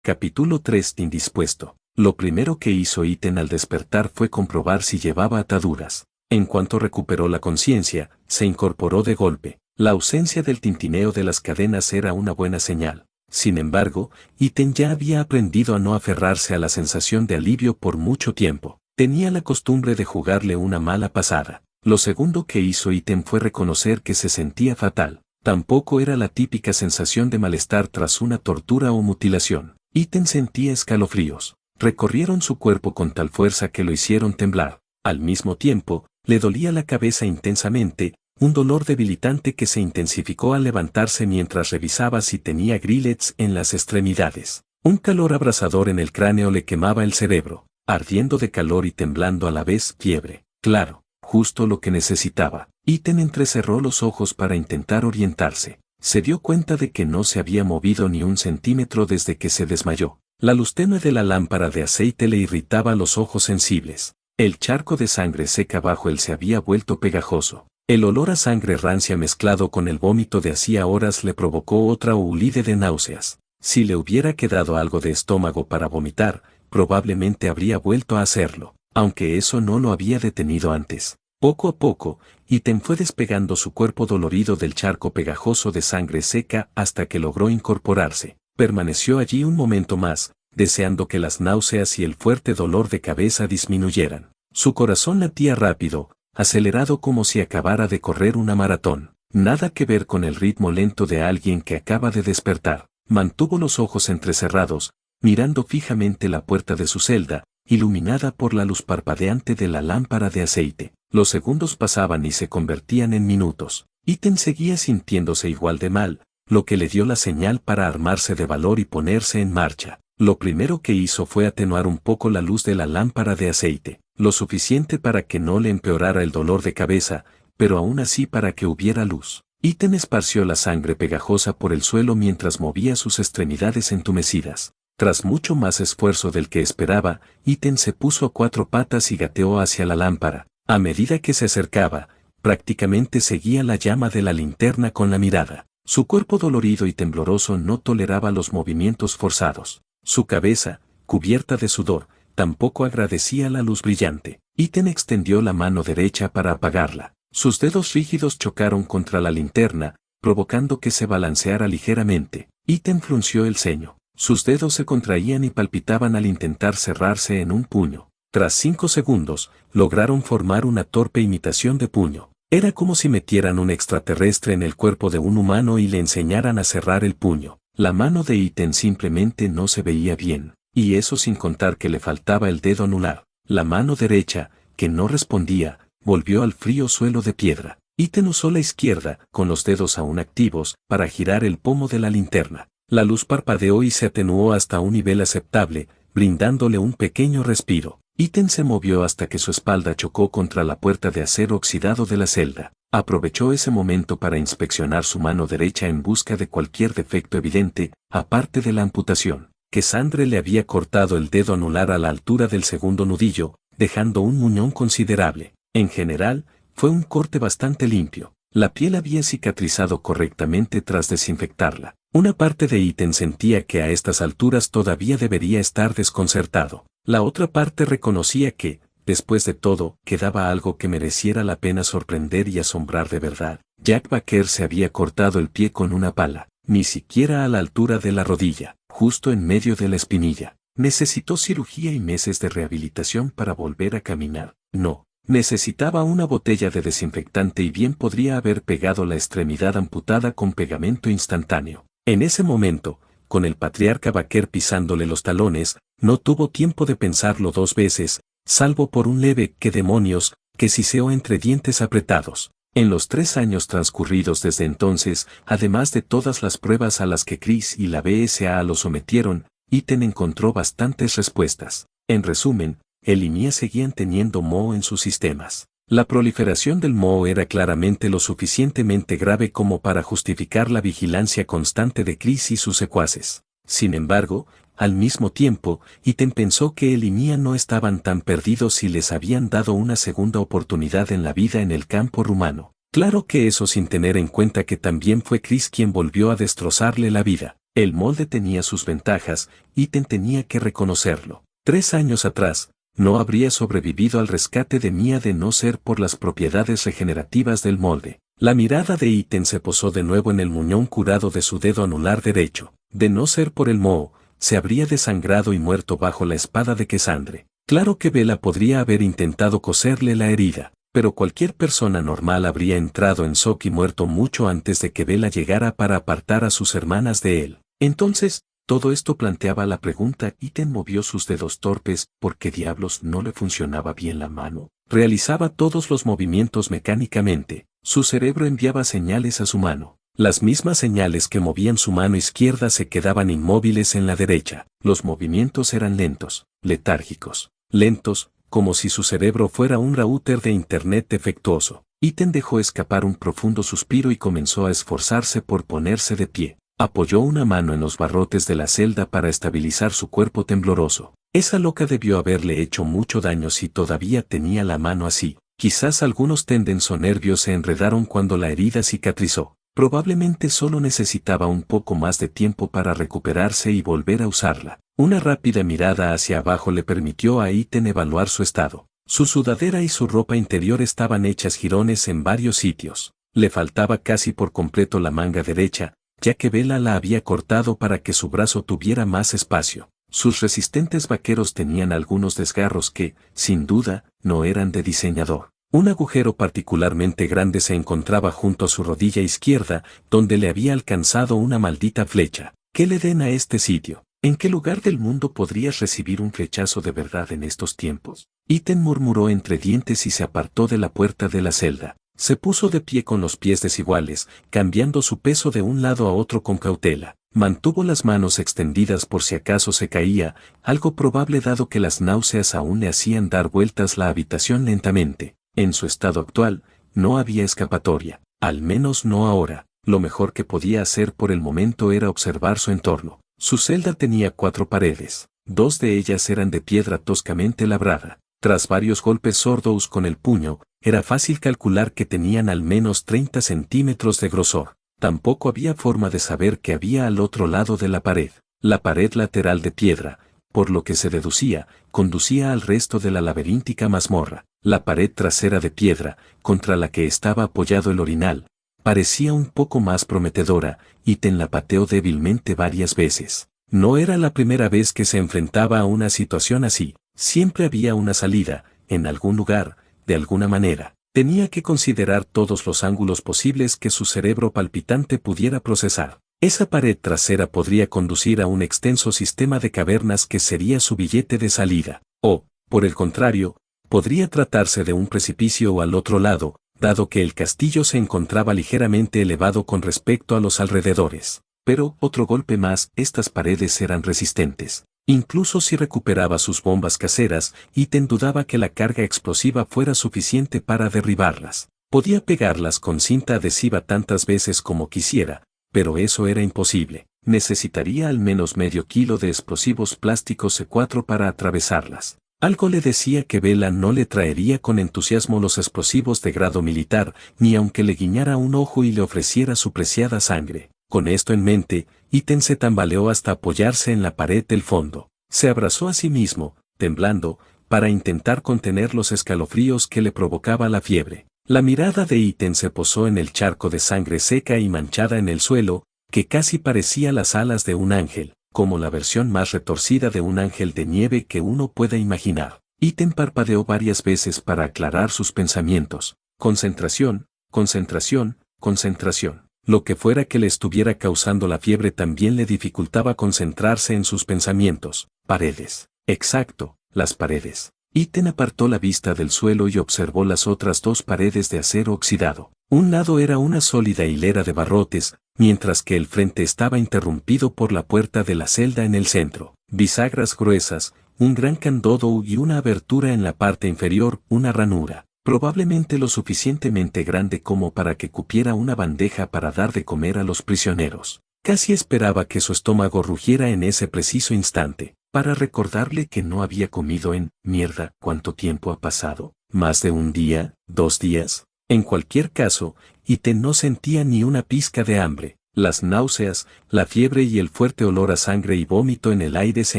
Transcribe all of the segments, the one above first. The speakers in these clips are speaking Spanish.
Capítulo 3. Indispuesto. Lo primero que hizo Iten al despertar fue comprobar si llevaba ataduras. En cuanto recuperó la conciencia, se incorporó de golpe. La ausencia del tintineo de las cadenas era una buena señal. Sin embargo, Iten ya había aprendido a no aferrarse a la sensación de alivio por mucho tiempo. Tenía la costumbre de jugarle una mala pasada. Lo segundo que hizo Iten fue reconocer que se sentía fatal. Tampoco era la típica sensación de malestar tras una tortura o mutilación. Iten sentía escalofríos. Recorrieron su cuerpo con tal fuerza que lo hicieron temblar. Al mismo tiempo, le dolía la cabeza intensamente, un dolor debilitante que se intensificó al levantarse mientras revisaba si tenía grillets en las extremidades. Un calor abrasador en el cráneo le quemaba el cerebro, ardiendo de calor y temblando a la vez. Fiebre. Claro, justo lo que necesitaba. Iten entrecerró los ojos para intentar orientarse. Se dio cuenta de que no se había movido ni un centímetro desde que se desmayó. La luz tenue de la lámpara de aceite le irritaba los ojos sensibles. El charco de sangre seca bajo él se había vuelto pegajoso. El olor a sangre rancia mezclado con el vómito de hacía horas le provocó otra oulide de náuseas. Si le hubiera quedado algo de estómago para vomitar, probablemente habría vuelto a hacerlo, aunque eso no lo había detenido antes. Poco a poco, Iten fue despegando su cuerpo dolorido del charco pegajoso de sangre seca hasta que logró incorporarse. Permaneció allí un momento más, deseando que las náuseas y el fuerte dolor de cabeza disminuyeran. Su corazón latía rápido, acelerado como si acabara de correr una maratón. Nada que ver con el ritmo lento de alguien que acaba de despertar. Mantuvo los ojos entrecerrados, mirando fijamente la puerta de su celda, iluminada por la luz parpadeante de la lámpara de aceite. Los segundos pasaban y se convertían en minutos. Iten seguía sintiéndose igual de mal, lo que le dio la señal para armarse de valor y ponerse en marcha. Lo primero que hizo fue atenuar un poco la luz de la lámpara de aceite, lo suficiente para que no le empeorara el dolor de cabeza, pero aún así para que hubiera luz. Iten esparció la sangre pegajosa por el suelo mientras movía sus extremidades entumecidas. Tras mucho más esfuerzo del que esperaba, Iten se puso a cuatro patas y gateó hacia la lámpara. A medida que se acercaba, prácticamente seguía la llama de la linterna con la mirada. Su cuerpo dolorido y tembloroso no toleraba los movimientos forzados. Su cabeza, cubierta de sudor, tampoco agradecía la luz brillante. Iten extendió la mano derecha para apagarla. Sus dedos rígidos chocaron contra la linterna, provocando que se balanceara ligeramente. Iten frunció el ceño. Sus dedos se contraían y palpitaban al intentar cerrarse en un puño. Tras 5 segundos, lograron formar una torpe imitación de puño. Era como si metieran un extraterrestre en el cuerpo de un humano y le enseñaran a cerrar el puño. La mano de Iten simplemente no se veía bien, y eso sin contar que le faltaba el dedo anular. La mano derecha, que no respondía, volvió al frío suelo de piedra. Iten usó la izquierda, con los dedos aún activos, para girar el pomo de la linterna. La luz parpadeó y se atenuó hasta un nivel aceptable, brindándole un pequeño respiro. Iten se movió hasta que su espalda chocó contra la puerta de acero oxidado de la celda. Aprovechó ese momento para inspeccionar su mano derecha en busca de cualquier defecto evidente, aparte de la amputación. Cassandre le había cortado el dedo anular a la altura del segundo nudillo, dejando un muñón considerable. En general, fue un corte bastante limpio. La piel había cicatrizado correctamente tras desinfectarla. Una parte de Iten sentía que a estas alturas todavía debería estar desconcertado. La otra parte reconocía que, después de todo, quedaba algo que mereciera la pena sorprender y asombrar de verdad. Jack Baker se había cortado el pie con una pala, ni siquiera a la altura de la rodilla, justo en medio de la espinilla. Necesitó cirugía y meses de rehabilitación para volver a caminar. No, necesitaba una botella de desinfectante y bien podría haber pegado la extremidad amputada con pegamento instantáneo. En ese momento, con el patriarca Baker pisándole los talones, no tuvo tiempo de pensarlo 2 veces, salvo por un leve «¿qué demonios?», que siseó entre dientes apretados. En los 3 años transcurridos desde entonces, además de todas las pruebas a las que Chris y la BSA lo sometieron, Iten encontró bastantes respuestas. En resumen, él y Mia seguían teniendo moho en sus sistemas. La proliferación del moho era claramente lo suficientemente grave como para justificar la vigilancia constante de Chris y sus secuaces. Sin embargo, al mismo tiempo, Iten pensó que él y Mia no estaban tan perdidos y les habían dado una segunda oportunidad en la vida en el campo rumano. Claro que eso sin tener en cuenta que también fue Chris quien volvió a destrozarle la vida. El molde tenía sus ventajas, Iten tenía que reconocerlo. 3 años atrás, no habría sobrevivido al rescate de Mia de no ser por las propiedades regenerativas del molde. La mirada de Iten se posó de nuevo en el muñón curado de su dedo anular derecho. De no ser por el moho, se habría desangrado y muerto bajo la espada de Cassandre. Claro que Bella podría haber intentado coserle la herida, pero cualquier persona normal habría entrado en shock y muerto mucho antes de que Bella llegara para apartar a sus hermanas de él. Entonces, todo esto planteaba la pregunta. Iten movió sus dedos torpes. ¿Por qué diablos no le funcionaba bien la mano? Realizaba todos los movimientos mecánicamente. Su cerebro enviaba señales a su mano. Las mismas señales que movían su mano izquierda se quedaban inmóviles en la derecha. Los movimientos eran lentos, letárgicos, lentos, como si su cerebro fuera un router de internet defectuoso. Iten dejó escapar un profundo suspiro y comenzó a esforzarse por ponerse de pie. Apoyó una mano en los barrotes de la celda para estabilizar su cuerpo tembloroso. Esa loca debió haberle hecho mucho daño si todavía tenía la mano así. Quizás algunos tendones o nervios se enredaron cuando la herida cicatrizó. Probablemente solo necesitaba un poco más de tiempo para recuperarse y volver a usarla. Una rápida mirada hacia abajo le permitió a Iten evaluar su estado. Su sudadera y su ropa interior estaban hechas jirones en varios sitios. Le faltaba casi por completo la manga derecha, ya que Bella la había cortado para que su brazo tuviera más espacio. Sus resistentes vaqueros tenían algunos desgarros que, sin duda, no eran de diseñador. Un agujero particularmente grande se encontraba junto a su rodilla izquierda, donde le había alcanzado una maldita flecha. ¿Qué le den a este sitio? ¿En qué lugar del mundo podrías recibir un flechazo de verdad en estos tiempos? Iten murmuró entre dientes y se apartó de la puerta de la celda. Se puso de pie con los pies desiguales, cambiando su peso de un lado a otro con cautela. Mantuvo las manos extendidas por si acaso se caía, algo probable dado que las náuseas aún le hacían dar vueltas la habitación lentamente. En su estado actual, no había escapatoria, al menos no ahora. Lo mejor que podía hacer por el momento era observar su entorno. Su celda tenía 4 paredes. 2 de ellas eran de piedra toscamente labrada. Tras varios golpes sordos con el puño, era fácil calcular que tenían al menos 30 centímetros de grosor. Tampoco había forma de saber qué había al otro lado de la pared. La pared lateral de piedra, por lo que se deducía, conducía al resto de la laberíntica mazmorra. La pared trasera de piedra, contra la que estaba apoyado el orinal, parecía un poco más prometedora. Iten la pateó débilmente varias veces. No era la primera vez que se enfrentaba a una situación así. Siempre había una salida, en algún lugar, de alguna manera. Tenía que considerar todos los ángulos posibles que su cerebro palpitante pudiera procesar. Esa pared trasera podría conducir a un extenso sistema de cavernas que sería su billete de salida. O, por el contrario, podría tratarse de un precipicio al otro lado, dado que el castillo se encontraba ligeramente elevado con respecto a los alrededores. Pero, otro golpe más, estas paredes eran resistentes. Incluso si recuperaba sus bombas caseras, Iten dudaba que la carga explosiva fuera suficiente para derribarlas. Podía pegarlas con cinta adhesiva tantas veces como quisiera, pero eso era imposible. Necesitaría al menos medio kilo de explosivos plásticos C4 para atravesarlas. Algo le decía que Bella no le traería con entusiasmo los explosivos de grado militar, ni aunque le guiñara un ojo y le ofreciera su preciada sangre. Con esto en mente, Iten se tambaleó hasta apoyarse en la pared del fondo. Se abrazó a sí mismo, temblando, para intentar contener los escalofríos que le provocaba la fiebre. La mirada de Iten se posó en el charco de sangre seca y manchada en el suelo, que casi parecía las alas de un ángel, como la versión más retorcida de un ángel de nieve que uno pueda imaginar. Iten parpadeó varias veces para aclarar sus pensamientos. Concentración, concentración, concentración. Lo que fuera que le estuviera causando la fiebre también le dificultaba concentrarse en sus pensamientos. Paredes. Exacto, las paredes. Iten apartó la vista del suelo y observó las otras 2 paredes de acero oxidado. Un lado era una sólida hilera de barrotes, mientras que el frente estaba interrumpido por la puerta de la celda en el centro. Bisagras gruesas, un gran candodo y una abertura en la parte inferior, una ranura. Probablemente lo suficientemente grande como para que cupiera una bandeja para dar de comer a los prisioneros. Casi esperaba que su estómago rugiera en ese preciso instante, para recordarle que no había comido en mierda. ¿Cuánto tiempo ha pasado? ¿Más de un día? ¿2 días? En cualquier caso, Iten no sentía ni una pizca de hambre. Las náuseas, la fiebre y el fuerte olor a sangre y vómito en el aire se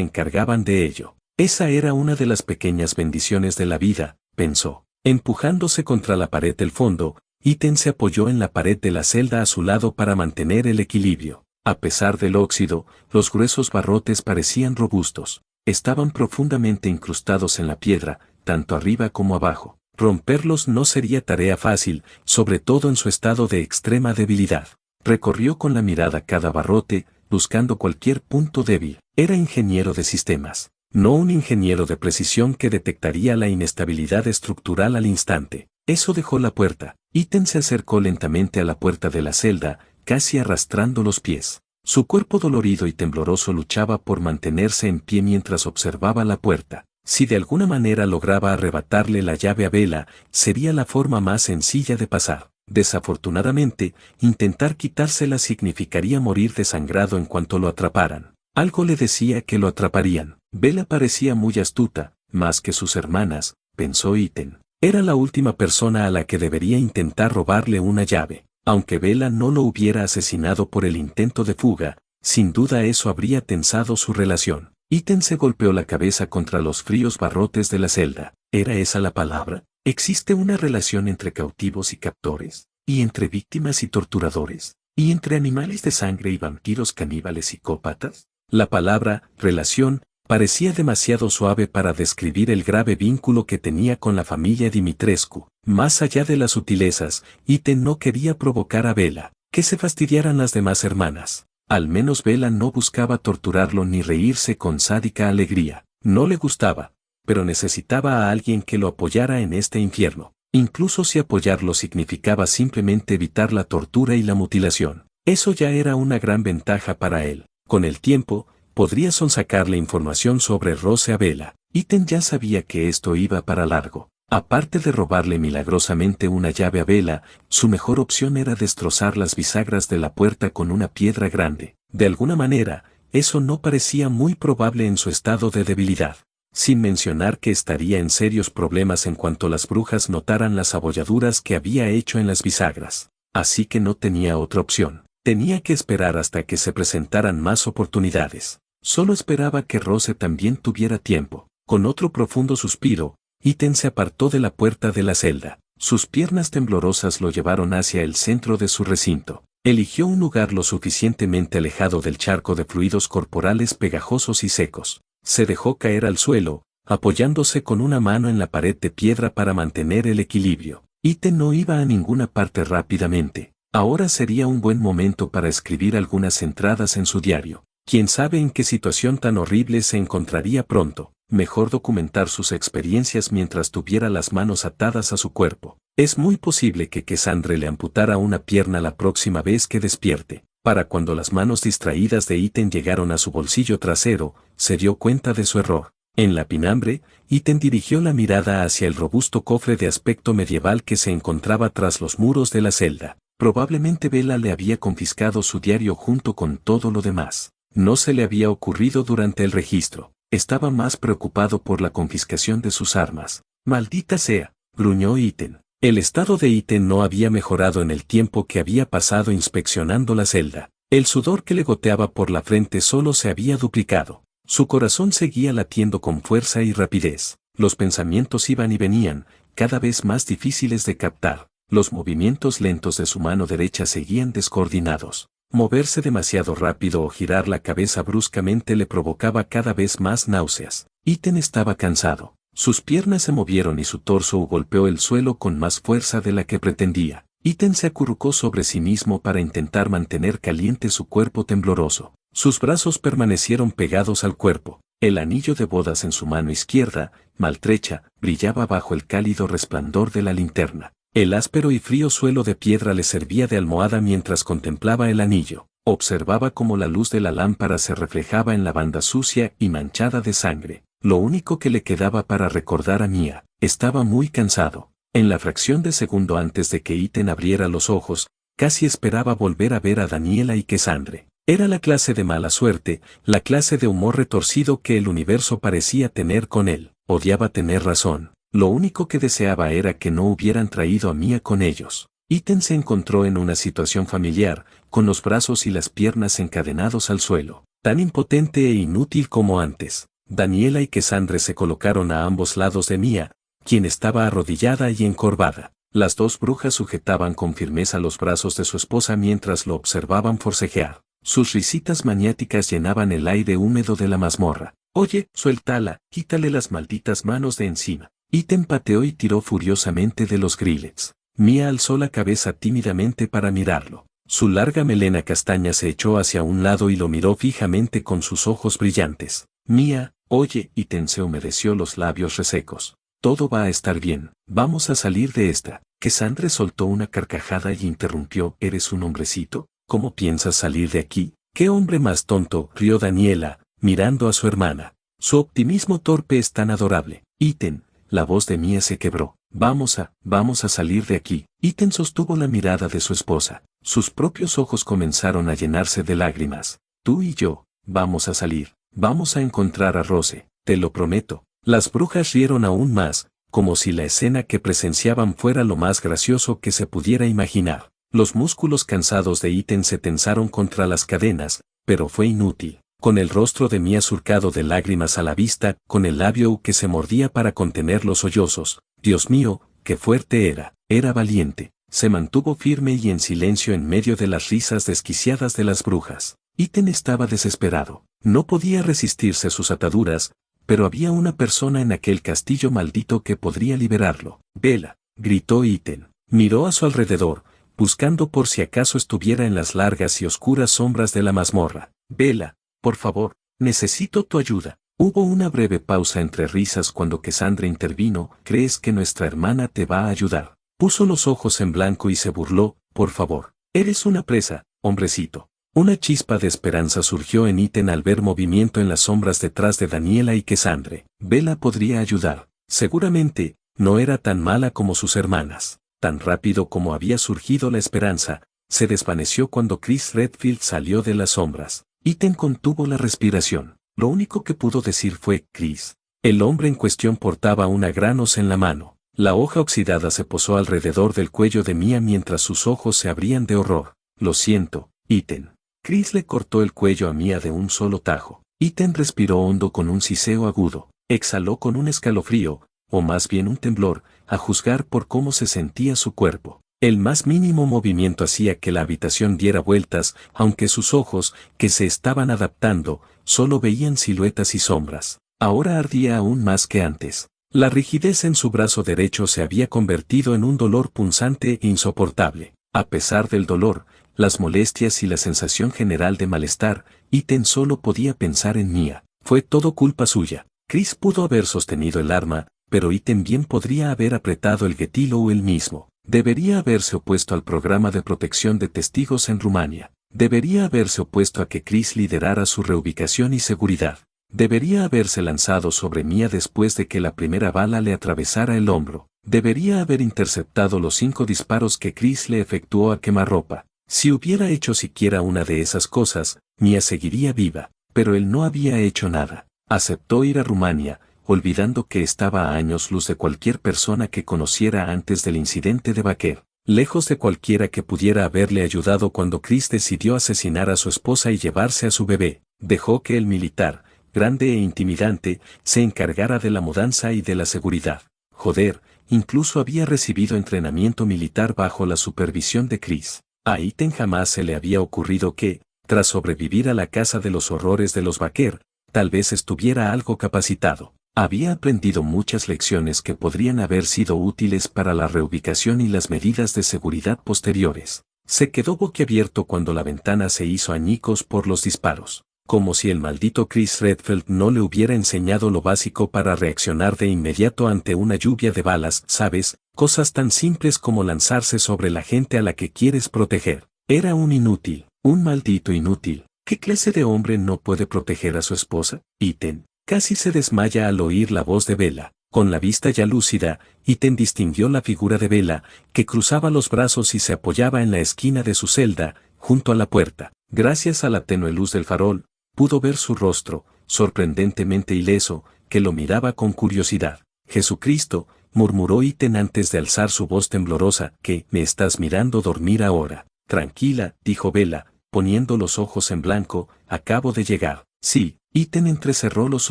encargaban de ello. Esa era una de las pequeñas bendiciones de la vida, pensó. Empujándose contra la pared del fondo, Ethan se apoyó en la pared de la celda a su lado para mantener el equilibrio. A pesar del óxido, los gruesos barrotes parecían robustos. Estaban profundamente incrustados en la piedra, tanto arriba como abajo. Romperlos no sería tarea fácil, sobre todo en su estado de extrema debilidad. Recorrió con la mirada cada barrote, buscando cualquier punto débil. Era ingeniero de sistemas, no un ingeniero de precisión que detectaría la inestabilidad estructural al instante. Eso dejó la puerta. Ethan se acercó lentamente a la puerta de la celda, casi arrastrando los pies. Su cuerpo dolorido y tembloroso luchaba por mantenerse en pie mientras observaba la puerta. Si de alguna manera lograba arrebatarle la llave a Bella, sería la forma más sencilla de pasar. Desafortunadamente, intentar quitársela significaría morir desangrado en cuanto lo atraparan. Algo le decía que lo atraparían. Bella parecía muy astuta, más que sus hermanas, pensó Ethan. Era la última persona a la que debería intentar robarle una llave. Aunque Bella no lo hubiera asesinado por el intento de fuga, sin duda eso habría tensado su relación. Ethan se golpeó la cabeza contra los fríos barrotes de la celda. ¿Era esa la palabra? ¿Existe una relación entre cautivos y captores? ¿Y entre víctimas y torturadores? ¿Y entre animales de sangre y vampiros caníbales psicópatas? La palabra, relación, parecía demasiado suave para describir el grave vínculo que tenía con la familia Dimitrescu. Más allá de las sutilezas, Ethan no quería provocar a Bella, que se fastidiaran las demás hermanas. Al menos Bella no buscaba torturarlo ni reírse con sádica alegría. No le gustaba, pero necesitaba a alguien que lo apoyara en este infierno. Incluso si apoyarlo significaba simplemente evitar la tortura y la mutilación. Eso ya era una gran ventaja para él. Con el tiempo, podría sonsacarle información sobre Rose a Bella. Ethan ya sabía que esto iba para largo. Aparte de robarle milagrosamente una llave a Bella, su mejor opción era destrozar las bisagras de la puerta con una piedra grande. De alguna manera, eso no parecía muy probable en su estado de debilidad. Sin mencionar que estaría en serios problemas en cuanto las brujas notaran las abolladuras que había hecho en las bisagras. Así que no tenía otra opción. Tenía que esperar hasta que se presentaran más oportunidades. Solo esperaba que Rose también tuviera tiempo. Con otro profundo suspiro, Ethan se apartó de la puerta de la celda. Sus piernas temblorosas lo llevaron hacia el centro de su recinto. Eligió un lugar lo suficientemente alejado del charco de fluidos corporales pegajosos y secos. Se dejó caer al suelo, apoyándose con una mano en la pared de piedra para mantener el equilibrio. Ethan no iba a ninguna parte rápidamente. Ahora sería un buen momento para escribir algunas entradas en su diario. Quién sabe en qué situación tan horrible se encontraría pronto. Mejor documentar sus experiencias mientras tuviera las manos atadas a su cuerpo. Es muy posible que Cassandra le amputara una pierna la próxima vez que despierte. Para cuando las manos distraídas de Ethan llegaron a su bolsillo trasero, se dio cuenta de su error. En la pinambre, Ethan dirigió la mirada hacia el robusto cofre de aspecto medieval que se encontraba tras los muros de la celda. Probablemente Bella le había confiscado su diario junto con todo lo demás. No se le había ocurrido durante el registro. Estaba más preocupado por la confiscación de sus armas. «Maldita sea», gruñó Ethan. El estado de Ethan no había mejorado en el tiempo que había pasado inspeccionando la celda. El sudor que le goteaba por la frente solo se había duplicado. Su corazón seguía latiendo con fuerza y rapidez. Los pensamientos iban y venían, cada vez más difíciles de captar. Los movimientos lentos de su mano derecha seguían descoordinados. Moverse demasiado rápido o girar la cabeza bruscamente le provocaba cada vez más náuseas. Ethan estaba cansado. Sus piernas se movieron y su torso golpeó el suelo con más fuerza de la que pretendía. Ethan se acurrucó sobre sí mismo para intentar mantener caliente su cuerpo tembloroso. Sus brazos permanecieron pegados al cuerpo. El anillo de bodas en su mano izquierda, maltrecha, brillaba bajo el cálido resplandor de la linterna. El áspero y frío suelo de piedra le servía de almohada mientras contemplaba el anillo. Observaba cómo la luz de la lámpara se reflejaba en la banda sucia y manchada de sangre. Lo único que le quedaba para recordar a Mia. Estaba muy cansado. En la fracción de segundo antes de que Ethan abriera los ojos, casi esperaba volver a ver a Daniela y Cassandra. Era la clase de mala suerte, la clase de humor retorcido que el universo parecía tener con él. Odiaba tener razón. Lo único que deseaba era que no hubieran traído a Mia con ellos. Ethan se encontró en una situación familiar, con los brazos y las piernas encadenados al suelo, tan impotente e inútil como antes. Daniela y Cassandre se colocaron a ambos lados de Mía, quien estaba arrodillada y encorvada. Las dos brujas sujetaban con firmeza los brazos de su esposa mientras lo observaban forcejear. Sus risitas maniáticas llenaban el aire húmedo de la mazmorra. «Oye, suéltala, quítale las malditas manos de encima». Ítem pateó y tiró furiosamente de los grillets. Mía alzó la cabeza tímidamente para mirarlo. Su larga melena castaña se echó hacia un lado y lo miró fijamente con sus ojos brillantes. «Mía, oye», Ítem se humedeció los labios resecos. «Todo va a estar bien, vamos a salir de esta». Cassandre soltó una carcajada y interrumpió. «¿Eres un hombrecito? ¿Cómo piensas salir de aquí?» «¿Qué hombre más tonto?», rió Daniela, mirando a su hermana. Su optimismo torpe es tan adorable. «Ítem», la voz de Mía se quebró. Vamos a salir de aquí». Ítem sostuvo la mirada de su esposa. Sus propios ojos comenzaron a llenarse de lágrimas. «Tú y yo, vamos a salir. Vamos a encontrar a Rose, te lo prometo». Las brujas rieron aún más, como si la escena que presenciaban fuera lo más gracioso que se pudiera imaginar. Los músculos cansados de Ítem se tensaron contra las cadenas, pero fue inútil. Con el rostro de Mía surcado de lágrimas a la vista, con el labio que se mordía para contener los sollozos. Dios mío, qué fuerte era valiente. Se mantuvo firme y en silencio en medio de las risas desquiciadas de las brujas. Ítem estaba desesperado. No podía resistirse a sus ataduras, pero había una persona en aquel castillo maldito que podría liberarlo. «Vela», gritó Ítem. Miró a su alrededor, buscando por si acaso estuviera en las largas y oscuras sombras de la mazmorra. «Vela, por favor, necesito tu ayuda». Hubo una breve pausa entre risas cuando Cassandre intervino. «¿Crees que nuestra hermana te va a ayudar?». Puso los ojos en blanco y se burló. «Por favor, eres una presa, hombrecito». Una chispa de esperanza surgió en Ítem al ver movimiento en las sombras detrás de Daniela y Cassandre. Vela podría ayudar. Seguramente, no era tan mala como sus hermanas. Tan rápido como había surgido la esperanza, se desvaneció cuando Chris Redfield salió de las sombras. Ítem contuvo la respiración. Lo único que pudo decir fue «Chris». El hombre en cuestión portaba una gran hoz en la mano. La hoja oxidada se posó alrededor del cuello de Mía mientras sus ojos se abrían de horror. «Lo siento, Ítem». Chris le cortó el cuello a Mía de un solo tajo. Ítem respiró hondo con un siseo agudo. Exhaló con un escalofrío, o más bien un temblor, a juzgar por cómo se sentía su cuerpo. El más mínimo movimiento hacía que la habitación diera vueltas, aunque sus ojos, que se estaban adaptando, solo veían siluetas y sombras. Ahora ardía aún más que antes. La rigidez en su brazo derecho se había convertido en un dolor punzante e insoportable. A pesar del dolor, las molestias y la sensación general de malestar, Ítem solo podía pensar en Mía. Fue todo culpa suya. Chris pudo haber sostenido el arma, pero Ítem bien podría haber apretado el gatillo él mismo. Debería haberse opuesto al programa de protección de testigos en Rumania. Debería haberse opuesto a que Chris liderara su reubicación y seguridad. Debería haberse lanzado sobre Mía después de que la primera bala le atravesara el hombro. Debería haber interceptado los 5 disparos que Chris le efectuó a quemarropa. Si hubiera hecho siquiera una de esas cosas, Mía seguiría viva, pero él no había hecho nada. Aceptó ir a Rumania, olvidando que estaba a años luz de cualquier persona que conociera antes del incidente de Baker, lejos de cualquiera que pudiera haberle ayudado cuando Chris decidió asesinar a su esposa y llevarse a su bebé. Dejó que el militar, grande e intimidante, se encargara de la mudanza y de la seguridad. Joder, incluso había recibido entrenamiento militar bajo la supervisión de Chris. A Ítem jamás se le había ocurrido que, tras sobrevivir a la casa de los horrores de los Baker, tal vez estuviera algo capacitado. Había aprendido muchas lecciones que podrían haber sido útiles para la reubicación y las medidas de seguridad posteriores. Se quedó boquiabierto cuando la ventana se hizo añicos por los disparos. Como si el maldito Chris Redfield no le hubiera enseñado lo básico para reaccionar de inmediato ante una lluvia de balas, ¿sabes? Cosas tan simples como lanzarse sobre la gente a la que quieres proteger. Era un inútil, un maldito inútil. ¿Qué clase de hombre no puede proteger a su esposa? Ítem casi se desmaya al oír la voz de Vela. Con la vista ya lúcida, Ítem distinguió la figura de Vela, que cruzaba los brazos y se apoyaba en la esquina de su celda, junto a la puerta. Gracias a la tenue luz del farol, pudo ver su rostro, sorprendentemente ileso, que lo miraba con curiosidad. «Jesucristo», murmuró Ítem antes de alzar su voz temblorosa, «¿qué me estás mirando dormir ahora?». Tranquila, dijo Bella, poniendo los ojos en blanco, acabo de llegar. Sí, Iten entrecerró los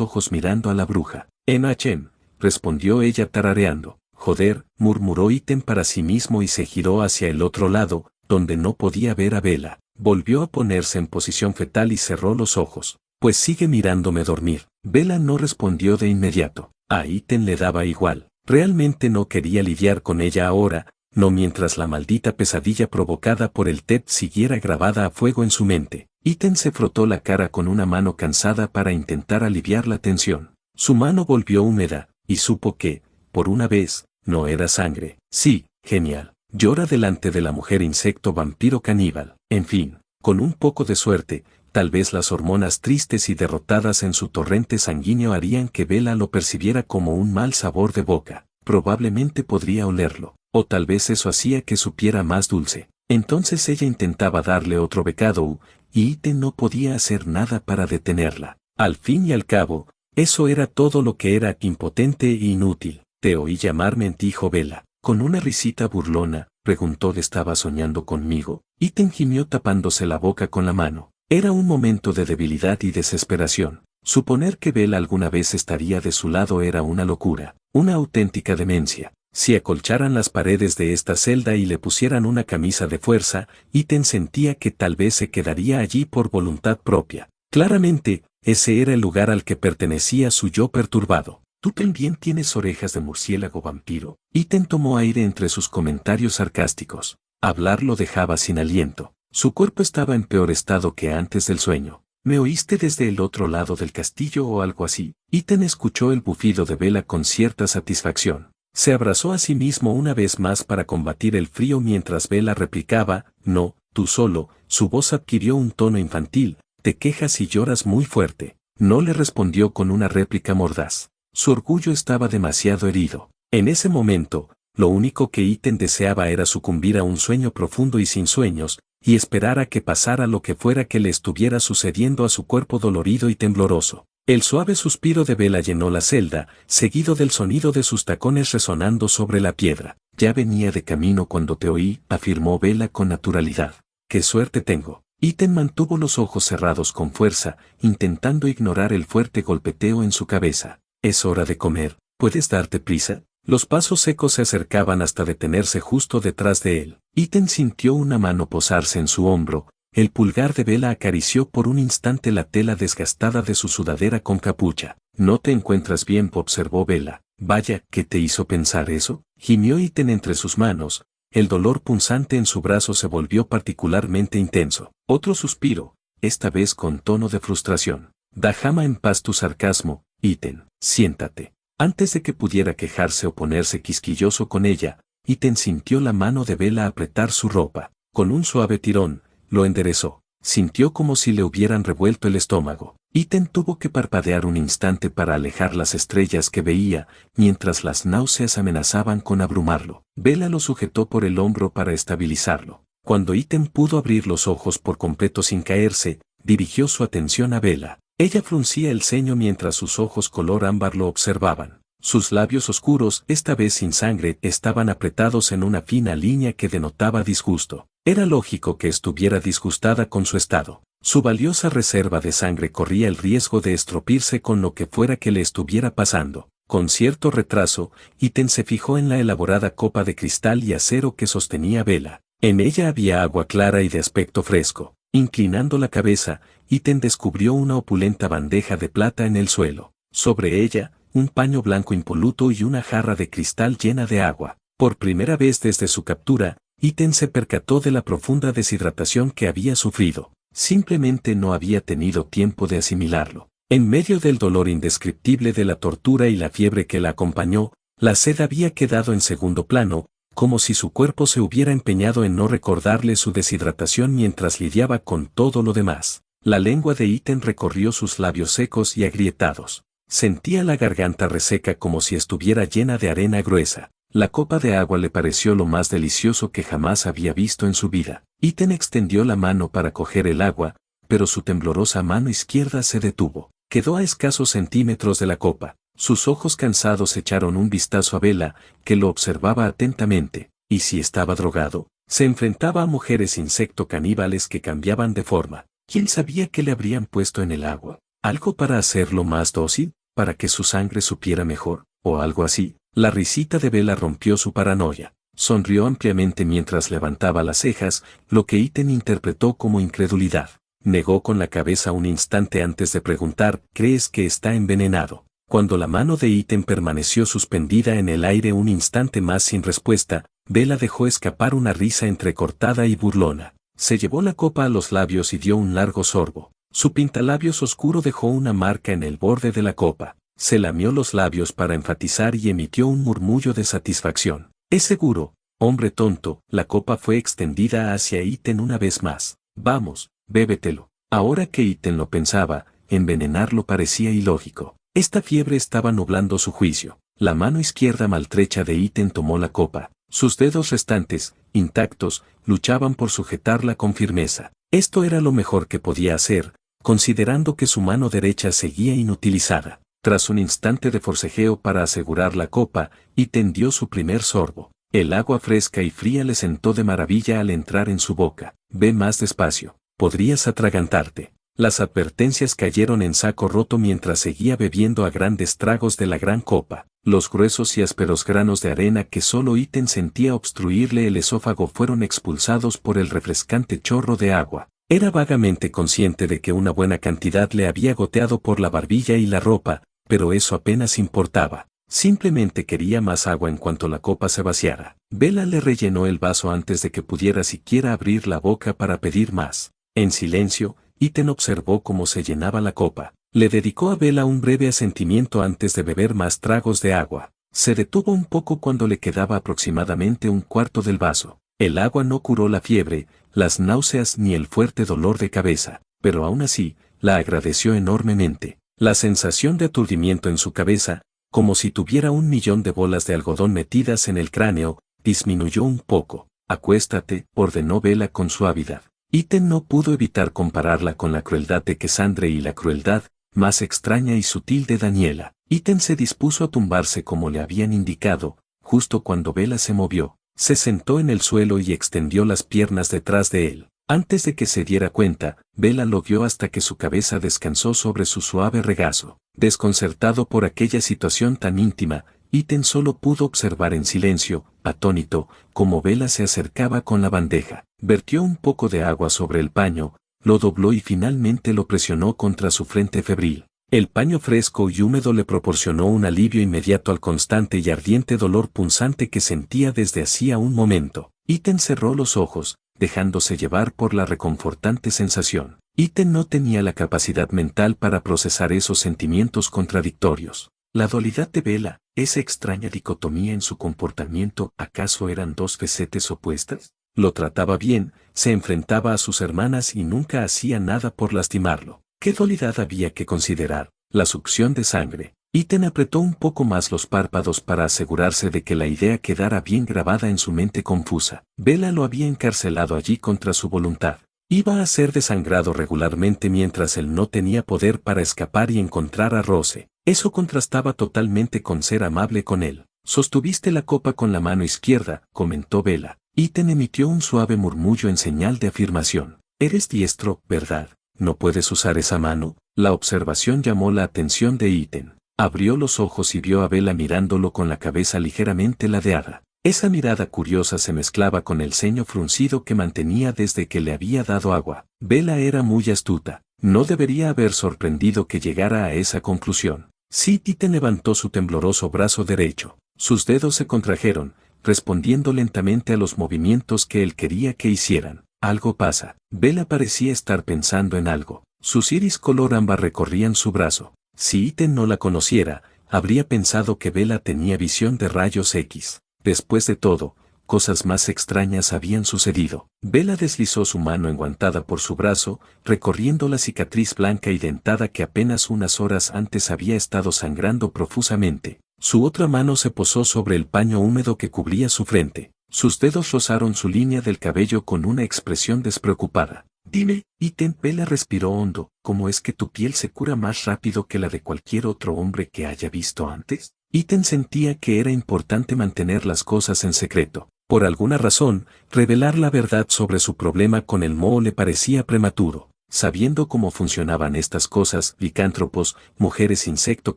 ojos mirando a la bruja. Enachem, respondió ella tarareando. Joder, murmuró Iten para sí mismo y se giró hacia el otro lado, donde no podía ver a Bella. Volvió a ponerse en posición fetal y cerró los ojos. Pues sigue mirándome dormir. Bella no respondió de inmediato. A Iten le daba igual. Realmente no quería lidiar con ella ahora, no mientras la maldita pesadilla provocada por el Ted siguiera grabada a fuego en su mente. Iten se frotó la cara con una mano cansada para intentar aliviar la tensión. Su mano volvió húmeda, y supo que, por una vez, no era sangre. Sí, genial. Llora delante de la mujer insecto vampiro caníbal. En fin, con un poco de suerte, tal vez las hormonas tristes y derrotadas en su torrente sanguíneo harían que Bella lo percibiera como un mal sabor de boca. Probablemente podría olerlo, o tal vez eso hacía que supiera más dulce. Entonces ella intentaba darle otro bocado, y Iten no podía hacer nada para detenerla. Al fin y al cabo, eso era todo lo que era impotente e inútil. Te oí llamarme, dijo Bella. Con una risita burlona, preguntó: ¿estaba soñando conmigo? Iten gimió tapándose la boca con la mano. Era un momento de debilidad y desesperación. Suponer que Bella alguna vez estaría de su lado era una locura, una auténtica demencia. Si acolcharan las paredes de esta celda y le pusieran una camisa de fuerza, Iten sentía que tal vez se quedaría allí por voluntad propia. Claramente, ese era el lugar al que pertenecía su yo perturbado. ¿Tú también tienes orejas de murciélago vampiro? Iten tomó aire entre sus comentarios sarcásticos. Hablar lo dejaba sin aliento. Su cuerpo estaba en peor estado que antes del sueño. ¿Me oíste desde el otro lado del castillo o algo así? Iten escuchó el bufido de Bella con cierta satisfacción. Se abrazó a sí mismo una vez más para combatir el frío mientras Bella replicaba: no, tú solo. Su voz adquirió un tono infantil. Te quejas y lloras muy fuerte. No le respondió con una réplica mordaz. Su orgullo estaba demasiado herido. En ese momento, lo único que Iten deseaba era sucumbir a un sueño profundo y sin sueños, y esperar a que pasara lo que fuera que le estuviera sucediendo a su cuerpo dolorido y tembloroso. El suave suspiro de Bella llenó la celda, seguido del sonido de sus tacones resonando sobre la piedra. Ya venía de camino cuando te oí, afirmó Bella con naturalidad. ¡Qué suerte tengo! Iten mantuvo los ojos cerrados con fuerza, intentando ignorar el fuerte golpeteo en su cabeza. Es hora de comer, ¿puedes darte prisa? Los pasos secos se acercaban hasta detenerse justo detrás de él. Iten sintió una mano posarse en su hombro. El pulgar de Bella acarició por un instante la tela desgastada de su sudadera con capucha. ¿No te encuentras bien?, observó Bella. Vaya, ¿qué te hizo pensar eso? Gimió Iten entre sus manos. El dolor punzante en su brazo se volvió particularmente intenso. Otro suspiro, esta vez con tono de frustración. Déjame en paz tu sarcasmo, Iten. Siéntate. Antes de que pudiera quejarse o ponerse quisquilloso con ella, Iten sintió la mano de Bella apretar su ropa. Con un suave tirón, lo enderezó. Sintió como si le hubieran revuelto el estómago. Iten tuvo que parpadear un instante para alejar las estrellas que veía, mientras las náuseas amenazaban con abrumarlo. Bella lo sujetó por el hombro para estabilizarlo. Cuando Iten pudo abrir los ojos por completo sin caerse, dirigió su atención a Bella. Ella fruncía el ceño mientras sus ojos color ámbar lo observaban. Sus labios oscuros, esta vez sin sangre, estaban apretados en una fina línea que denotaba disgusto. Era lógico que estuviera disgustada con su estado. Su valiosa reserva de sangre corría el riesgo de estropirse con lo que fuera que le estuviera pasando. Con cierto retraso, Iten se fijó en la elaborada copa de cristal y acero que sostenía Bella. En ella había agua clara y de aspecto fresco. Inclinando la cabeza, Iten descubrió una opulenta bandeja de plata en el suelo. Sobre ella, un paño blanco impoluto y una jarra de cristal llena de agua. Por primera vez desde su captura, Iten se percató de la profunda deshidratación que había sufrido. Simplemente no había tenido tiempo de asimilarlo. En medio del dolor indescriptible de la tortura y la fiebre que la acompañó, la sed había quedado en segundo plano, como si su cuerpo se hubiera empeñado en no recordarle su deshidratación mientras lidiaba con todo lo demás. La lengua de Iten recorrió sus labios secos y agrietados. Sentía la garganta reseca como si estuviera llena de arena gruesa. La copa de agua le pareció lo más delicioso que jamás había visto en su vida. Iten extendió la mano para coger el agua, pero su temblorosa mano izquierda se detuvo. Quedó a escasos centímetros de la copa. Sus ojos cansados echaron un vistazo a Bella, que lo observaba atentamente. ¿Y si estaba drogado? Se enfrentaba a mujeres insecto caníbales que cambiaban de forma. ¿Quién sabía qué le habrían puesto en el agua? ¿Algo para hacerlo más dócil? ¿Para que su sangre supiera mejor? ¿O algo así? La risita de Bella rompió su paranoia. Sonrió ampliamente mientras levantaba las cejas, lo que Ethan interpretó como incredulidad. Negó con la cabeza un instante antes de preguntar, ¿crees que está envenenado? Cuando la mano de Ethan permaneció suspendida en el aire un instante más sin respuesta, Bella dejó escapar una risa entrecortada y burlona. Se llevó la copa a los labios y dio un largo sorbo. Su pintalabios oscuro dejó una marca en el borde de la copa. Se lamió los labios para enfatizar y emitió un murmullo de satisfacción. Es seguro, hombre tonto, la copa fue extendida hacia Ethan una vez más. Vamos, bébetelo. Ahora que Ethan lo pensaba, envenenarlo parecía ilógico. Esta fiebre estaba nublando su juicio. La mano izquierda maltrecha de Ethan tomó la copa. Sus dedos restantes, intactos, luchaban por sujetarla con firmeza. Esto era lo mejor que podía hacer, considerando que su mano derecha seguía inutilizada. Tras un instante de forcejeo para asegurar la copa, Ethan dio su primer sorbo. El agua fresca y fría le sentó de maravilla al entrar en su boca. Ve más despacio, podrías atragantarte. Las advertencias cayeron en saco roto mientras seguía bebiendo a grandes tragos de la gran copa. Los gruesos y ásperos granos de arena que solo Ethan sentía obstruirle el esófago fueron expulsados por el refrescante chorro de agua. Era vagamente consciente de que una buena cantidad le había goteado por la barbilla y la ropa, pero eso apenas importaba. Simplemente quería más agua en cuanto la copa se vaciara. Bella le rellenó el vaso antes de que pudiera siquiera abrir la boca para pedir más. En silencio, Ethan observó cómo se llenaba la copa. Le dedicó a Bella un breve asentimiento antes de beber más tragos de agua. Se detuvo un poco cuando le quedaba aproximadamente un cuarto del vaso. El agua no curó la fiebre, las náuseas ni el fuerte dolor de cabeza, pero aún así, la agradeció enormemente. La sensación de aturdimiento en su cabeza, como si tuviera 1.000.000 de bolas de algodón metidas en el cráneo, disminuyó un poco. Acuéstate, ordenó Bella con suavidad. Ethan no pudo evitar compararla con la crueldad de Cassandra y la crueldad, más extraña y sutil de Daniela. Ethan se dispuso a tumbarse como le habían indicado, justo cuando Bella se movió. Se sentó en el suelo y extendió las piernas detrás de él. Antes de que se diera cuenta, Bella lo guió hasta que su cabeza descansó sobre su suave regazo. Desconcertado por aquella situación tan íntima, Ethan solo pudo observar en silencio, atónito, cómo Bella se acercaba con la bandeja. Vertió un poco de agua sobre el paño, lo dobló y finalmente lo presionó contra su frente febril. El paño fresco y húmedo le proporcionó un alivio inmediato al constante y ardiente dolor punzante que sentía desde hacía un momento. Ethan cerró los ojos, dejándose llevar por la reconfortante sensación. Ethan no tenía la capacidad mental para procesar esos sentimientos contradictorios. La dualidad de Bella, esa extraña dicotomía en su comportamiento, ¿acaso eran dos facetas opuestas? Lo trataba bien, se enfrentaba a sus hermanas y nunca hacía nada por lastimarlo. ¿Qué dualidad había que considerar? La succión de sangre. Ethan apretó un poco más los párpados para asegurarse de que la idea quedara bien grabada en su mente confusa. Bella lo había encarcelado allí contra su voluntad. Iba a ser desangrado regularmente mientras él no tenía poder para escapar y encontrar a Rose. Eso contrastaba totalmente con ser amable con él. Sostuviste la copa con la mano izquierda, comentó Bella. Ethan emitió un suave murmullo en señal de afirmación. Eres diestro, ¿verdad? ¿No puedes usar esa mano? La observación llamó la atención de Ethan. Abrió los ojos y vio a Bella mirándolo con la cabeza ligeramente ladeada. Esa mirada curiosa se mezclaba con el ceño fruncido que mantenía desde que le había dado agua. Bella era muy astuta. No debería haber sorprendido que llegara a esa conclusión. Sí, Ethan levantó su tembloroso brazo derecho. Sus dedos se contrajeron, respondiendo lentamente a los movimientos que él quería que hicieran. Algo pasa. Bella parecía estar pensando en algo. Sus iris color ámbar recorrían su brazo. Si Ethan no la conociera, habría pensado que Bella tenía visión de rayos X. Después de todo, cosas más extrañas habían sucedido. Bella deslizó su mano enguantada por su brazo, recorriendo la cicatriz blanca y dentada que apenas unas horas antes había estado sangrando profusamente. Su otra mano se posó sobre el paño húmedo que cubría su frente. Sus dedos rozaron su línea del cabello con una expresión despreocupada. Dime, Ethan. Bella respiró hondo. ¿Cómo es que tu piel se cura más rápido que la de cualquier otro hombre que haya visto antes? Ethan sentía que era importante mantener las cosas en secreto. Por alguna razón, revelar la verdad sobre su problema con el moho le parecía prematuro. Sabiendo cómo funcionaban estas cosas, licántropos, mujeres insecto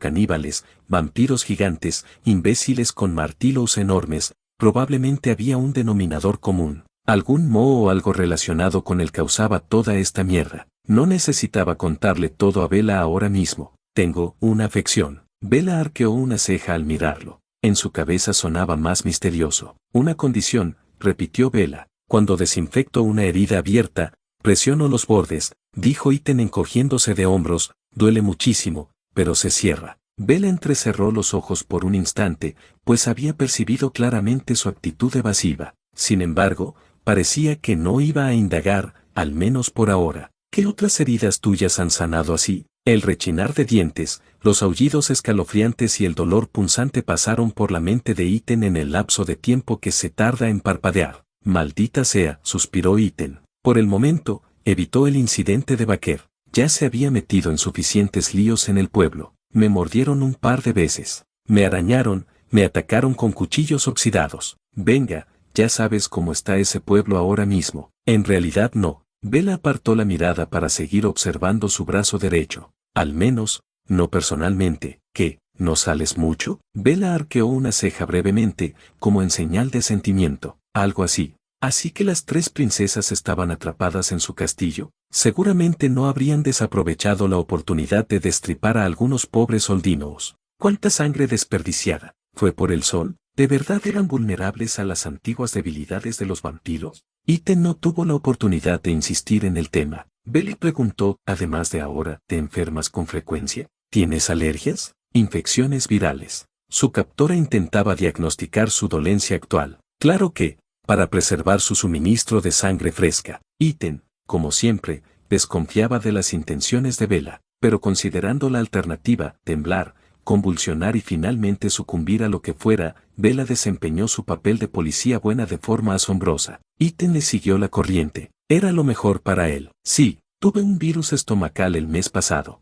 caníbales, vampiros gigantes, imbéciles con martillos enormes, probablemente había un denominador común. Algún moho o algo relacionado con él causaba toda esta mierda. No necesitaba contarle todo a Bella ahora mismo. Tengo una afección. Bella arqueó una ceja al mirarlo. En su cabeza sonaba más misterioso. Una condición, repitió Bella. Cuando desinfecto una herida abierta, presiono los bordes, dijo Ethan encogiéndose de hombros, duele muchísimo, pero se cierra. Bella entrecerró los ojos por un instante, pues había percibido claramente su actitud evasiva. Sin embargo, parecía que no iba a indagar, al menos por ahora. ¿Qué otras heridas tuyas han sanado así? El rechinar de dientes, los aullidos escalofriantes y el dolor punzante pasaron por la mente de Ethan en el lapso de tiempo que se tarda en parpadear. Maldita sea, suspiró Ethan. Por el momento, evitó el incidente de Baker. Ya se había metido en suficientes líos en el pueblo. Me mordieron un par de veces. Me arañaron, me atacaron con cuchillos oxidados. Venga, ya sabes cómo está ese pueblo ahora mismo. En realidad no. Bella apartó la mirada para seguir observando su brazo derecho. Al menos, no personalmente. ¿Qué? ¿No sales mucho? Bella arqueó una ceja brevemente, como en señal de sentimiento. Algo así. Así que las 3 princesas estaban atrapadas en su castillo. Seguramente no habrían desaprovechado la oportunidad de destripar a algunos pobres soldinos. ¿Cuánta sangre desperdiciada? ¿Fue por el sol? ¿De verdad eran vulnerables a las antiguas debilidades de los vampiros? Ethan no tuvo la oportunidad de insistir en el tema. Bella preguntó, además de ahora, ¿te enfermas con frecuencia? ¿Tienes alergias? Infecciones virales. Su captora intentaba diagnosticar su dolencia actual. Claro que, para preservar su suministro de sangre fresca. Ethan, como siempre, desconfiaba de las intenciones de Bella, pero considerando la alternativa, temblar, convulsionar y finalmente sucumbir a lo que fuera, Bella desempeñó su papel de policía buena de forma asombrosa. Ethan le siguió la corriente. Era lo mejor para él. Sí, tuve un virus estomacal el mes pasado.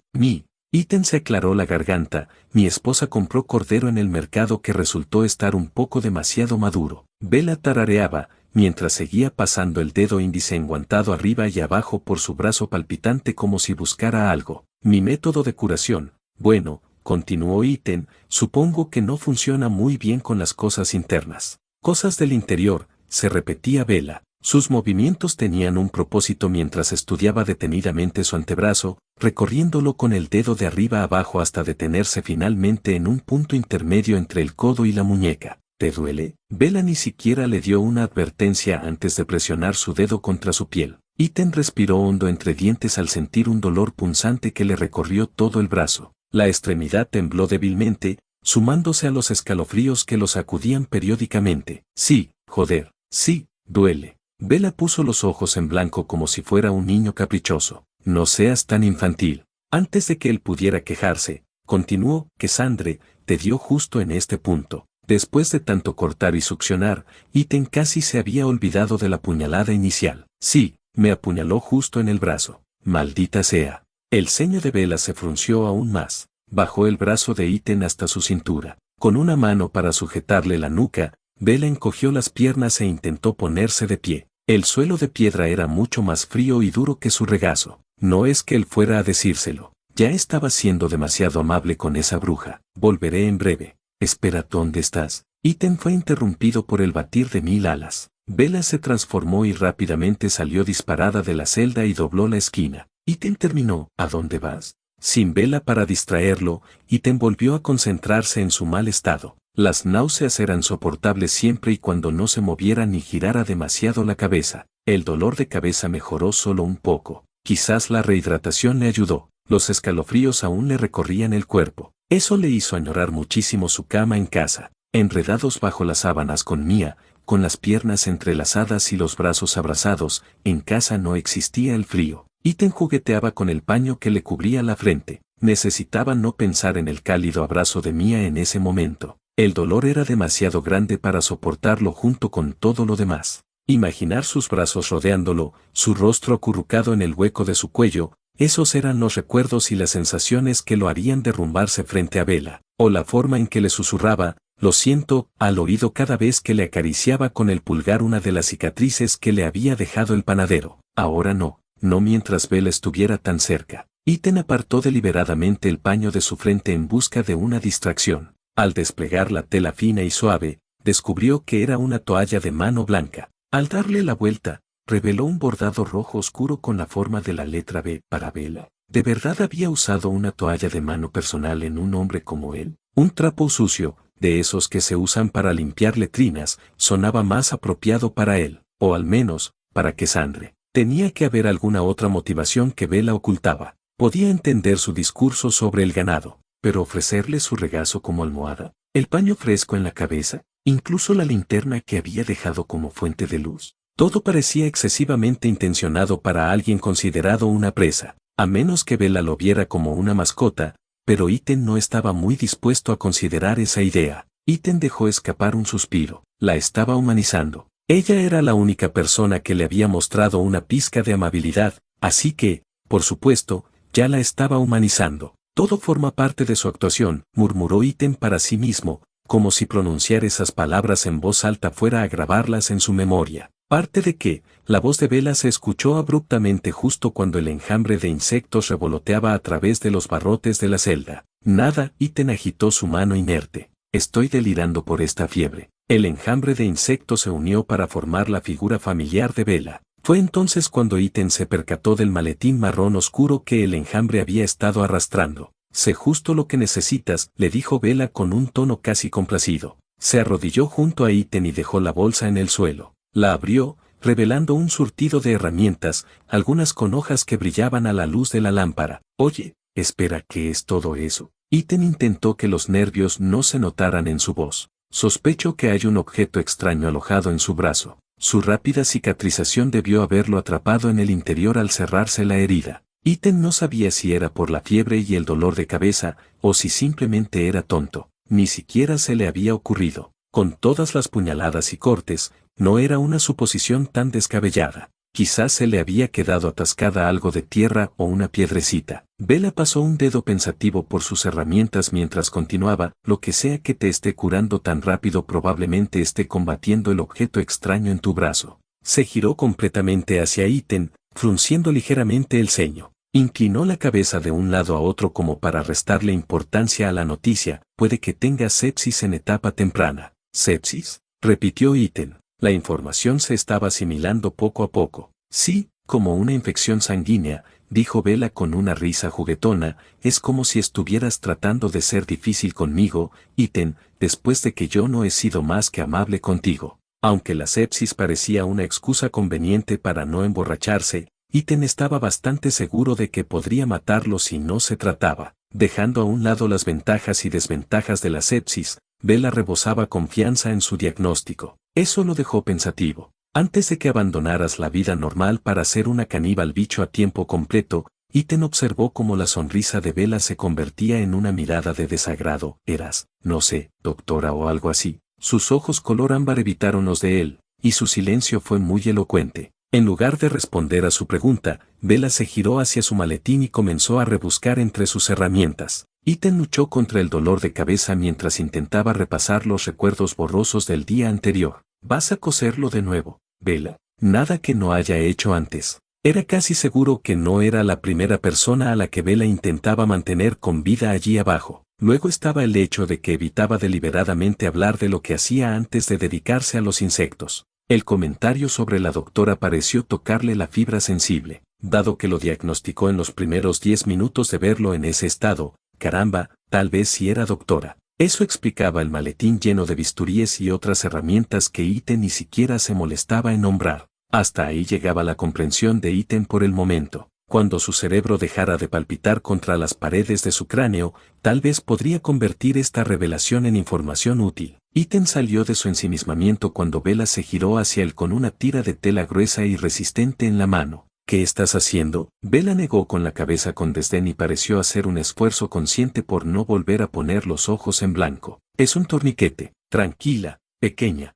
Ethan se aclaró la garganta. Mi esposa compró cordero en el mercado que resultó estar un poco demasiado maduro. Bella tarareaba, mientras seguía pasando el dedo índice enguantado arriba y abajo por su brazo palpitante como si buscara algo. Mi método de curación. Bueno, continuó Ethan, supongo que no funciona muy bien con las cosas internas. Cosas del interior, se repetía Bella. Sus movimientos tenían un propósito mientras estudiaba detenidamente su antebrazo, recorriéndolo con el dedo de arriba a abajo hasta detenerse finalmente en un punto intermedio entre el codo y la muñeca. ¿Te duele? Bella ni siquiera le dio una advertencia antes de presionar su dedo contra su piel. Ethan respiró hondo entre dientes al sentir un dolor punzante que le recorrió todo el brazo. La extremidad tembló débilmente, sumándose a los escalofríos que lo sacudían periódicamente. Sí, joder, sí, duele. Bella puso los ojos en blanco como si fuera un niño caprichoso. No seas tan infantil. Antes de que él pudiera quejarse, continuó, que Sandre te dio justo en este punto. Después de tanto cortar y succionar, Ethan casi se había olvidado de la puñalada inicial. Sí, me apuñaló justo en el brazo. Maldita sea. El ceño de Bella se frunció aún más. Bajó el brazo de Ethan hasta su cintura. Con una mano para sujetarle la nuca, Bella encogió las piernas e intentó ponerse de pie. El suelo de piedra era mucho más frío y duro que su regazo. No es que él fuera a decírselo. Ya estaba siendo demasiado amable con esa bruja. Volveré en breve. Espera, ¿dónde estás? Ethan fue interrumpido por el batir de 1000 alas. Bella se transformó y rápidamente salió disparada de la celda y dobló la esquina. Ethan terminó. ¿A dónde vas? Sin Bella para distraerlo, Ethan volvió a concentrarse en su mal estado. Las náuseas eran soportables siempre y cuando no se moviera ni girara demasiado la cabeza. El dolor de cabeza mejoró solo un poco. Quizás la rehidratación le ayudó. Los escalofríos aún le recorrían el cuerpo. Eso le hizo añorar muchísimo su cama en casa. Enredados bajo las sábanas con Mia, con las piernas entrelazadas y los brazos abrazados, en casa no existía el frío. Ethan jugueteaba con el paño que le cubría la frente. Necesitaba no pensar en el cálido abrazo de Mia en ese momento. El dolor era demasiado grande para soportarlo junto con todo lo demás. Imaginar sus brazos rodeándolo, su rostro acurrucado en el hueco de su cuello, esos eran los recuerdos y las sensaciones que lo harían derrumbarse frente a Bella, o la forma en que le susurraba, lo siento, al oído cada vez que le acariciaba con el pulgar una de las cicatrices que le había dejado el panadero. Ahora no, no mientras Bella estuviera tan cerca. Ethan apartó deliberadamente el paño de su frente en busca de una distracción. Al desplegar la tela fina y suave, descubrió que era una toalla de mano blanca. Al darle la vuelta, reveló un bordado rojo oscuro con la forma de la letra B para Bella. ¿De verdad había usado una toalla de mano personal en un hombre como él? Un trapo sucio, de esos que se usan para limpiar letrinas, sonaba más apropiado para él, o al menos, para Cassandre. Tenía que haber alguna otra motivación que Bella ocultaba. Podía entender su discurso sobre el ganado, pero ofrecerle su regazo como almohada, el paño fresco en la cabeza, incluso la linterna que había dejado como fuente de luz. Todo parecía excesivamente intencionado para alguien considerado una presa, a menos que Bella lo viera como una mascota, pero Ethan no estaba muy dispuesto a considerar esa idea. Ethan dejó escapar un suspiro. La estaba humanizando. Ella era la única persona que le había mostrado una pizca de amabilidad, así que, por supuesto, ya la estaba humanizando. Todo forma parte de su actuación, murmuró Ethan para sí mismo, como si pronunciar esas palabras en voz alta fuera a grabarlas en su memoria. Parte de que, la voz de Bella se escuchó abruptamente justo cuando el enjambre de insectos revoloteaba a través de los barrotes de la celda. Nada, Ethan agitó su mano inerte. Estoy delirando por esta fiebre. El enjambre de insectos se unió para formar la figura familiar de Bella. Fue entonces cuando Ethan se percató del maletín marrón oscuro que el enjambre había estado arrastrando. Sé justo lo que necesitas, le dijo Bella con un tono casi complacido. Se arrodilló junto a Ethan y dejó la bolsa en el suelo. La abrió, revelando un surtido de herramientas, algunas con hojas que brillaban a la luz de la lámpara. Oye, espera, ¿qué es todo eso? Ethan intentó que los nervios no se notaran en su voz. Sospecho que hay un objeto extraño alojado en su brazo. Su rápida cicatrización debió haberlo atrapado en el interior al cerrarse la herida. Ethan no sabía si era por la fiebre y el dolor de cabeza, o si simplemente era tonto. Ni siquiera se le había ocurrido. Con todas las puñaladas y cortes, no era una suposición tan descabellada. Quizás se le había quedado atascada algo de tierra o una piedrecita. Bella pasó un dedo pensativo por sus herramientas mientras continuaba. Lo que sea que te esté curando tan rápido probablemente esté combatiendo el objeto extraño en tu brazo. Se giró completamente hacia Ethan, frunciendo ligeramente el ceño. Inclinó la cabeza de un lado a otro como para restarle importancia a la noticia. Puede que tenga sepsis en etapa temprana. ¿Sepsis?, repitió Ethan. La información se estaba asimilando poco a poco. Sí, como una infección sanguínea, dijo Bella con una risa juguetona. Es como si estuvieras tratando de ser difícil conmigo, Ethan, después de que yo no he sido más que amable contigo. Aunque la sepsis parecía una excusa conveniente para no emborracharse, Ethan estaba bastante seguro de que podría matarlo si no se trataba. Dejando a un lado las ventajas y desventajas de la sepsis, Bella rebosaba confianza en su diagnóstico. Eso lo dejó pensativo. Antes de que abandonaras la vida normal para ser una caníbal bicho a tiempo completo, Ethan observó cómo la sonrisa de Bella se convertía en una mirada de desagrado. Eras, no sé, doctora o algo así. Sus ojos color ámbar evitaron los de él, y su silencio fue muy elocuente. En lugar de responder a su pregunta, Bella se giró hacia su maletín y comenzó a rebuscar entre sus herramientas. Ethan luchó contra el dolor de cabeza mientras intentaba repasar los recuerdos borrosos del día anterior. ¿Vas a coserlo de nuevo, Bella? Nada que no haya hecho antes. Era casi seguro que no era la primera persona a la que Bella intentaba mantener con vida allí abajo. Luego estaba el hecho de que evitaba deliberadamente hablar de lo que hacía antes de dedicarse a los insectos. El comentario sobre la doctora pareció tocarle la fibra sensible, dado que lo diagnosticó en los primeros 10 minutos de verlo en ese estado. Caramba, tal vez sí era doctora. Eso explicaba el maletín lleno de bisturíes y otras herramientas que Ethan ni siquiera se molestaba en nombrar. Hasta ahí llegaba la comprensión de Ethan por el momento. Cuando su cerebro dejara de palpitar contra las paredes de su cráneo, tal vez podría convertir esta revelación en información útil. Ethan salió de su ensimismamiento cuando Bella se giró hacia él con una tira de tela gruesa y resistente en la mano. ¿Qué estás haciendo? Bella negó con la cabeza con desdén y pareció hacer un esfuerzo consciente por no volver a poner los ojos en blanco. Es un torniquete. Tranquila, pequeño,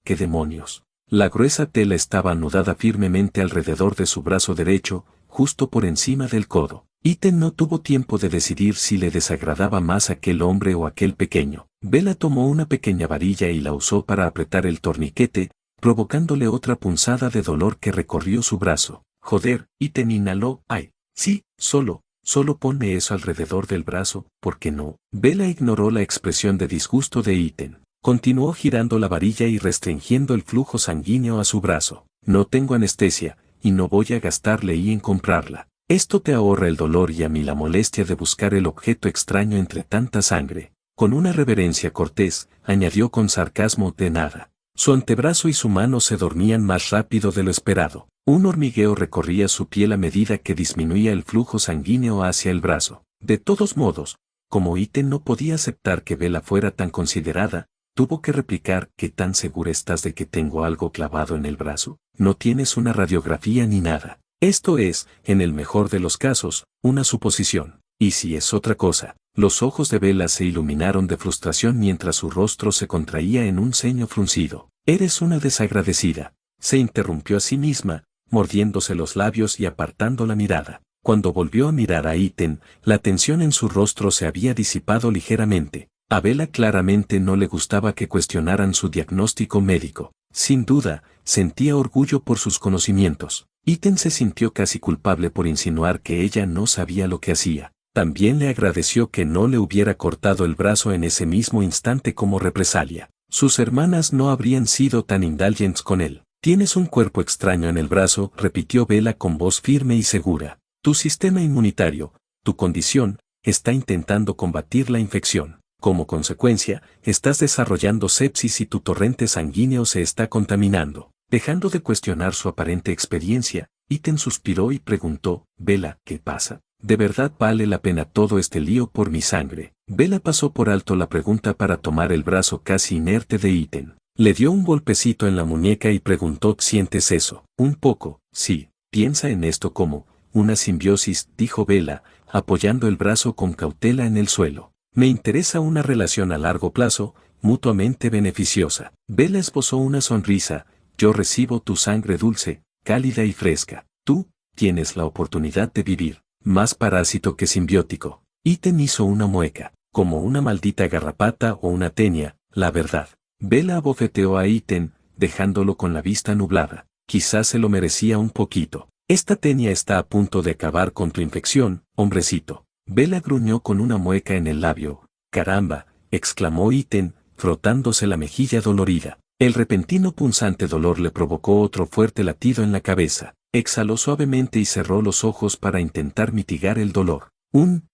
¿qué demonios? La gruesa tela estaba anudada firmemente alrededor de su brazo derecho, justo por encima del codo. Ethan no tuvo tiempo de decidir si le desagradaba más aquel hombre o aquel pequeño. Bella tomó una pequeña varilla y la usó para apretar el torniquete, provocándole otra punzada de dolor que recorrió su brazo. Joder, Ethan inhaló. Ay, sí, solo ponme eso alrededor del brazo, ¿por qué no? Bella ignoró la expresión de disgusto de Ethan. Continuó girando la varilla y restringiendo el flujo sanguíneo a su brazo. No tengo anestesia, y no voy a gastarle en comprarla. Esto te ahorra el dolor y a mí la molestia de buscar el objeto extraño entre tanta sangre. Con una reverencia cortés, añadió con sarcasmo: de nada. Su antebrazo y su mano se dormían más rápido de lo esperado. Un hormigueo recorría su piel a medida que disminuía el flujo sanguíneo hacia el brazo. De todos modos, como Ethan no podía aceptar que Bella fuera tan considerada, tuvo que replicar: ¿qué tan segura estás de que tengo algo clavado en el brazo? No tienes una radiografía ni nada. Esto es, en el mejor de los casos, una suposición. Y si es otra cosa. Los ojos de Bella se iluminaron de frustración mientras su rostro se contraía en un ceño fruncido. Eres una desagradecida. Se interrumpió a sí misma, mordiéndose los labios y apartando la mirada. Cuando volvió a mirar a Ethan, la tensión en su rostro se había disipado ligeramente. A Bella claramente no le gustaba que cuestionaran su diagnóstico médico. Sin duda, sentía orgullo por sus conocimientos. Ethan se sintió casi culpable por insinuar que ella no sabía lo que hacía. También le agradeció que no le hubiera cortado el brazo en ese mismo instante como represalia. Sus hermanas no habrían sido tan indulgentes con él. Tienes un cuerpo extraño en el brazo, repitió Bella con voz firme y segura. Tu sistema inmunitario, tu condición, está intentando combatir la infección. Como consecuencia, estás desarrollando sepsis y tu torrente sanguíneo se está contaminando. Dejando de cuestionar su aparente experiencia, Ethan suspiró y preguntó: Bella, ¿qué pasa? ¿De verdad vale la pena todo este lío por mi sangre? Bella pasó por alto la pregunta para tomar el brazo casi inerte de Ethan. Le dio un golpecito en la muñeca y preguntó: ¿sientes eso? Un poco, sí. Piensa en esto como una simbiosis, dijo Bella, apoyando el brazo con cautela en el suelo. Me interesa una relación a largo plazo, mutuamente beneficiosa. Bella esbozó una sonrisa. Yo recibo tu sangre dulce, cálida y fresca. Tú tienes la oportunidad de vivir. Más parásito que simbiótico. Ethan hizo una mueca, como una maldita garrapata o una tenia, la verdad. Bella abofeteó a Ethan, dejándolo con la vista nublada. Quizás se lo merecía un poquito. Esta tenia está a punto de acabar con tu infección, hombrecito. Bella gruñó con una mueca en el labio. Caramba, exclamó Ethan, frotándose la mejilla dolorida. El repentino punzante dolor le provocó otro fuerte latido en la cabeza. Exhaló suavemente y cerró los ojos para intentar mitigar el dolor.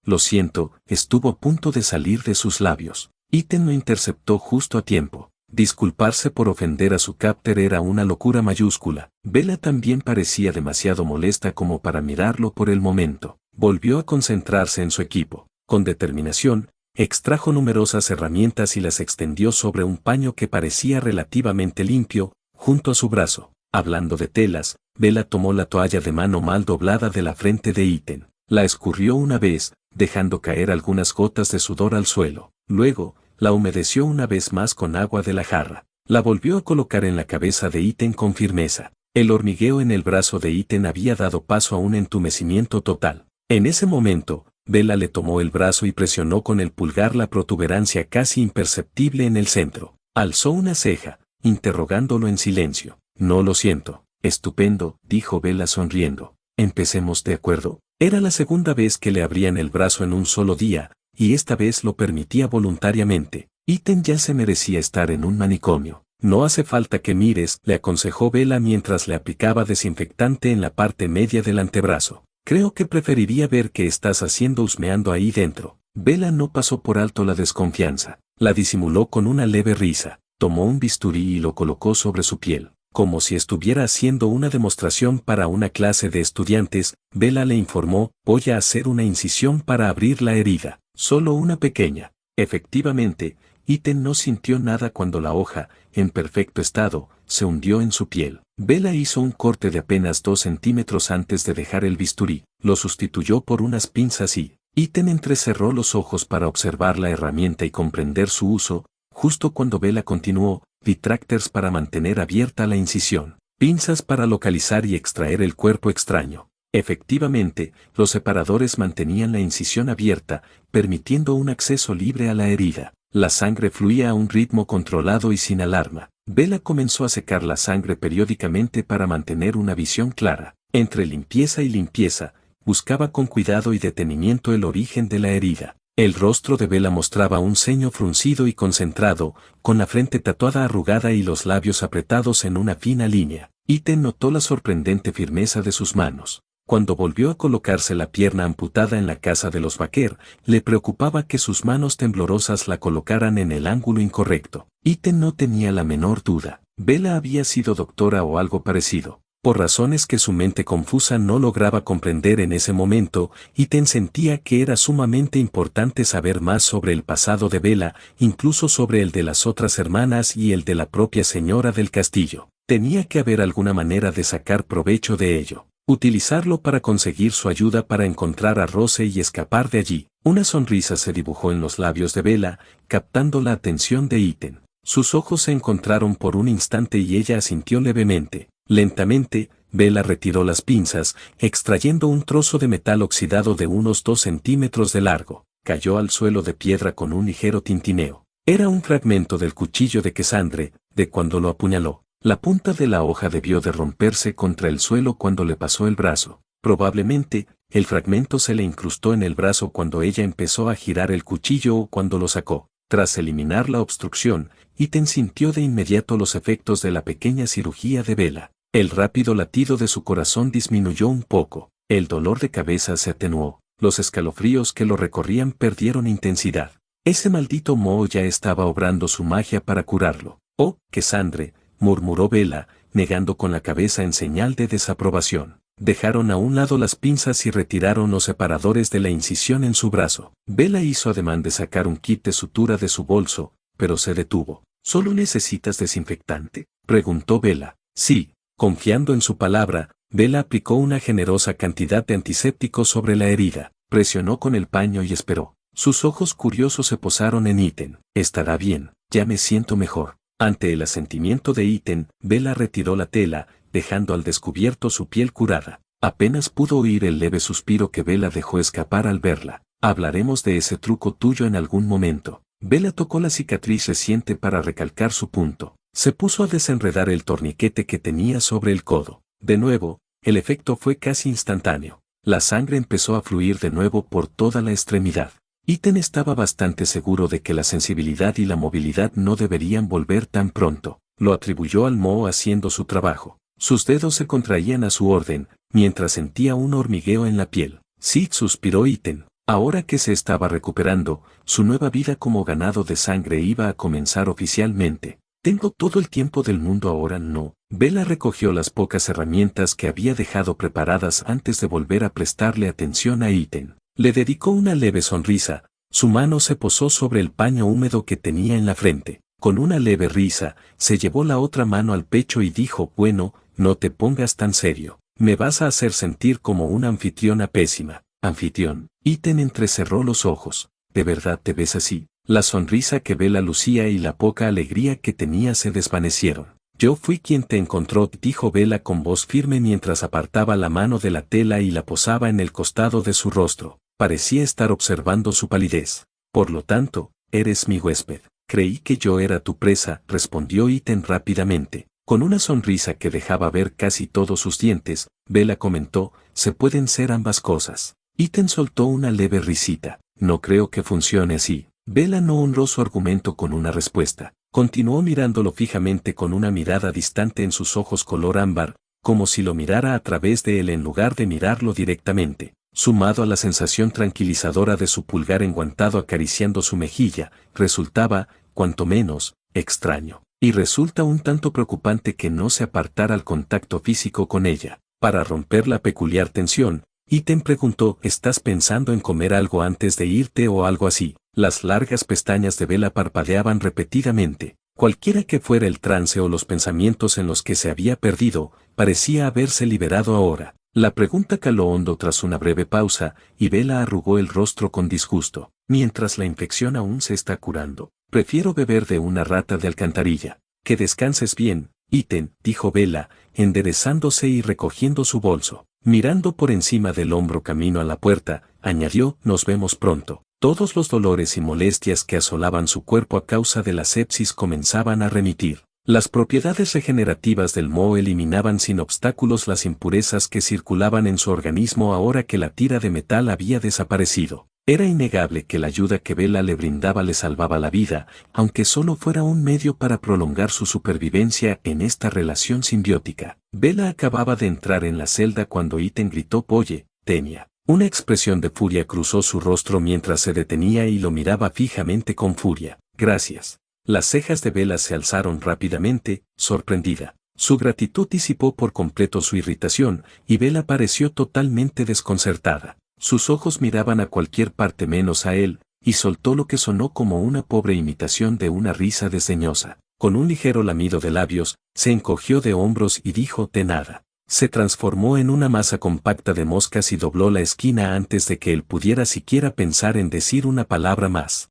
Lo siento, estuvo a punto de salir de sus labios. Ethan lo interceptó justo a tiempo. Disculparse por ofender a su captor era una locura mayúscula. Bella también parecía demasiado molesta como para mirarlo por el momento. Volvió a concentrarse en su equipo. Con determinación, extrajo numerosas herramientas y las extendió sobre un paño que parecía relativamente limpio, junto a su brazo. Hablando de telas, Bella tomó la toalla de mano mal doblada de la frente de Ethan. La escurrió una vez, dejando caer algunas gotas de sudor al suelo. Luego, la humedeció una vez más con agua de la jarra. La volvió a colocar en la cabeza de Ethan con firmeza. El hormigueo en el brazo de Ethan había dado paso a un entumecimiento total. En ese momento, Bella le tomó el brazo y presionó con el pulgar la protuberancia casi imperceptible en el centro. Alzó una ceja, interrogándolo en silencio. No lo siento. Estupendo, dijo Bella sonriendo. Empecemos, ¿de acuerdo? Era la segunda vez que le abrían el brazo en un solo día, y esta vez lo permitía voluntariamente. Ethan ya se merecía estar en un manicomio. No hace falta que mires, le aconsejó Bella mientras le aplicaba desinfectante en la parte media del antebrazo. Creo que preferiría ver qué estás haciendo husmeando ahí dentro. Bella no pasó por alto la desconfianza. La disimuló con una leve risa. Tomó un bisturí y lo colocó sobre su piel. Como si estuviera haciendo una demostración para una clase de estudiantes, Bella le informó: voy a hacer una incisión para abrir la herida. Solo una pequeña. Efectivamente, Ethan no sintió nada cuando la hoja, en perfecto estado, se hundió en su piel. Bella hizo un corte de apenas 2 centímetros antes de dejar el bisturí. Lo sustituyó por unas pinzas y Ethan entrecerró los ojos para observar la herramienta y comprender su uso. Justo cuando Bella continuó: retractors para mantener abierta la incisión, pinzas para localizar y extraer el cuerpo extraño. Efectivamente, los separadores mantenían la incisión abierta, permitiendo un acceso libre a la herida. La sangre fluía a un ritmo controlado y sin alarma. Bella comenzó a secar la sangre periódicamente para mantener una visión clara. Entre limpieza y limpieza, buscaba con cuidado y detenimiento el origen de la herida. El rostro de Bella mostraba un ceño fruncido y concentrado, con la frente tatuada arrugada y los labios apretados en una fina línea. Ethan notó la sorprendente firmeza de sus manos. Cuando volvió a colocarse la pierna amputada en la casa de los Baker, le preocupaba que sus manos temblorosas la colocaran en el ángulo incorrecto. Ethan no tenía la menor duda. Bella había sido doctora o algo parecido. Por razones que su mente confusa no lograba comprender en ese momento, Ethan sentía que era sumamente importante saber más sobre el pasado de Bella, incluso sobre el de las otras hermanas y el de la propia señora del castillo. Tenía que haber alguna manera de sacar provecho de ello. Utilizarlo para conseguir su ayuda para encontrar a Rose y escapar de allí. Una sonrisa se dibujó en los labios de Bella, captando la atención de Ethan. Sus ojos se encontraron por un instante y ella asintió levemente. Lentamente, Bella retiró las pinzas, extrayendo un trozo de metal oxidado de unos 2 centímetros de largo. Cayó al suelo de piedra con un ligero tintineo. Era un fragmento del cuchillo de Cassandre, de cuando lo apuñaló. La punta de la hoja debió de romperse contra el suelo cuando le pasó el brazo. Probablemente, el fragmento se le incrustó en el brazo cuando ella empezó a girar el cuchillo o cuando lo sacó. Tras eliminar la obstrucción, Ethan sintió de inmediato los efectos de la pequeña cirugía de Bella. El rápido latido de su corazón disminuyó un poco, el dolor de cabeza se atenuó, los escalofríos que lo recorrían perdieron intensidad. Ese maldito moho ya estaba obrando su magia para curarlo. «Oh, Cassandre», murmuró Bella, negando con la cabeza en señal de desaprobación. Dejaron a un lado las pinzas y retiraron los separadores de la incisión en su brazo. Bella hizo ademán de sacar un kit de sutura de su bolso, pero se detuvo. ¿Solo necesitas desinfectante?, preguntó Bella. Sí. Confiando en su palabra, Bella aplicó una generosa cantidad de antiséptico sobre la herida, presionó con el paño y esperó. Sus ojos curiosos se posaron en Ethan. «Estará bien, ya me siento mejor». Ante el asentimiento de Ethan, Bella retiró la tela, dejando al descubierto su piel curada. Apenas pudo oír el leve suspiro que Bella dejó escapar al verla. «Hablaremos de ese truco tuyo en algún momento». Bella tocó la cicatriz reciente para recalcar su punto. Se puso a desenredar el torniquete que tenía sobre el codo. De nuevo, el efecto fue casi instantáneo. La sangre empezó a fluir de nuevo por toda la extremidad. Ethan estaba bastante seguro de que la sensibilidad y la movilidad no deberían volver tan pronto. Lo atribuyó al moho haciendo su trabajo. Sus dedos se contraían a su orden, mientras sentía un hormigueo en la piel. «Sí», suspiró Ethan. Ahora que se estaba recuperando, su nueva vida como ganado de sangre iba a comenzar oficialmente. «Tengo todo el tiempo del mundo ahora, ¿no?». Bella recogió las pocas herramientas que había dejado preparadas antes de volver a prestarle atención a Ethan. Le dedicó una leve sonrisa, su mano se posó sobre el paño húmedo que tenía en la frente. Con una leve risa, se llevó la otra mano al pecho y dijo: «Bueno, no te pongas tan serio. Me vas a hacer sentir como una anfitriona pésima». «¿Anfitrión?». Ethan entrecerró los ojos. «¿De verdad te ves así?». La sonrisa que Bella lucía y la poca alegría que tenía se desvanecieron. «Yo fui quien te encontró», dijo Bella con voz firme mientras apartaba la mano de la tela y la posaba en el costado de su rostro. Parecía estar observando su palidez. «Por lo tanto, eres mi huésped». «Creí que yo era tu presa», respondió Ethan rápidamente. Con una sonrisa que dejaba ver casi todos sus dientes, Bella comentó: «Se pueden ser ambas cosas». Ethan soltó una leve risita. «No creo que funcione así». Bella no honró su argumento con una respuesta. Continuó mirándolo fijamente con una mirada distante en sus ojos color ámbar, como si lo mirara a través de él en lugar de mirarlo directamente. Sumado a la sensación tranquilizadora de su pulgar enguantado acariciando su mejilla, resultaba, cuanto menos, extraño. Y resulta un tanto preocupante que no se apartara al contacto físico con ella. Para romper la peculiar tensión, Ethan preguntó: «¿Estás pensando en comer algo antes de irte o algo así?». Las largas pestañas de Bella parpadeaban repetidamente. Cualquiera que fuera el trance o los pensamientos en los que se había perdido, parecía haberse liberado ahora. La pregunta caló hondo tras una breve pausa, y Bella arrugó el rostro con disgusto. «Mientras la infección aún se está curando, prefiero beber de una rata de alcantarilla». «Que descanses bien, Ethan», dijo Bella, enderezándose y recogiendo su bolso. Mirando por encima del hombro camino a la puerta, añadió: «Nos vemos pronto». Todos los dolores y molestias que asolaban su cuerpo a causa de la sepsis comenzaban a remitir. Las propiedades regenerativas del moho eliminaban sin obstáculos las impurezas que circulaban en su organismo ahora que la tira de metal había desaparecido. Era innegable que la ayuda que Bella le brindaba le salvaba la vida, aunque solo fuera un medio para prolongar su supervivencia en esta relación simbiótica. Bella acababa de entrar en la celda cuando Ethan gritó «Oye, Tenia». Una expresión de furia cruzó su rostro mientras se detenía y lo miraba fijamente con furia. «Gracias». Las cejas de Bella se alzaron rápidamente, sorprendida. Su gratitud disipó por completo su irritación, y Bella pareció totalmente desconcertada. Sus ojos miraban a cualquier parte menos a él, y soltó lo que sonó como una pobre imitación de una risa desdeñosa. Con un ligero lamido de labios, se encogió de hombros y dijo «de nada». Se transformó en una masa compacta de moscas y dobló la esquina antes de que él pudiera siquiera pensar en decir una palabra más.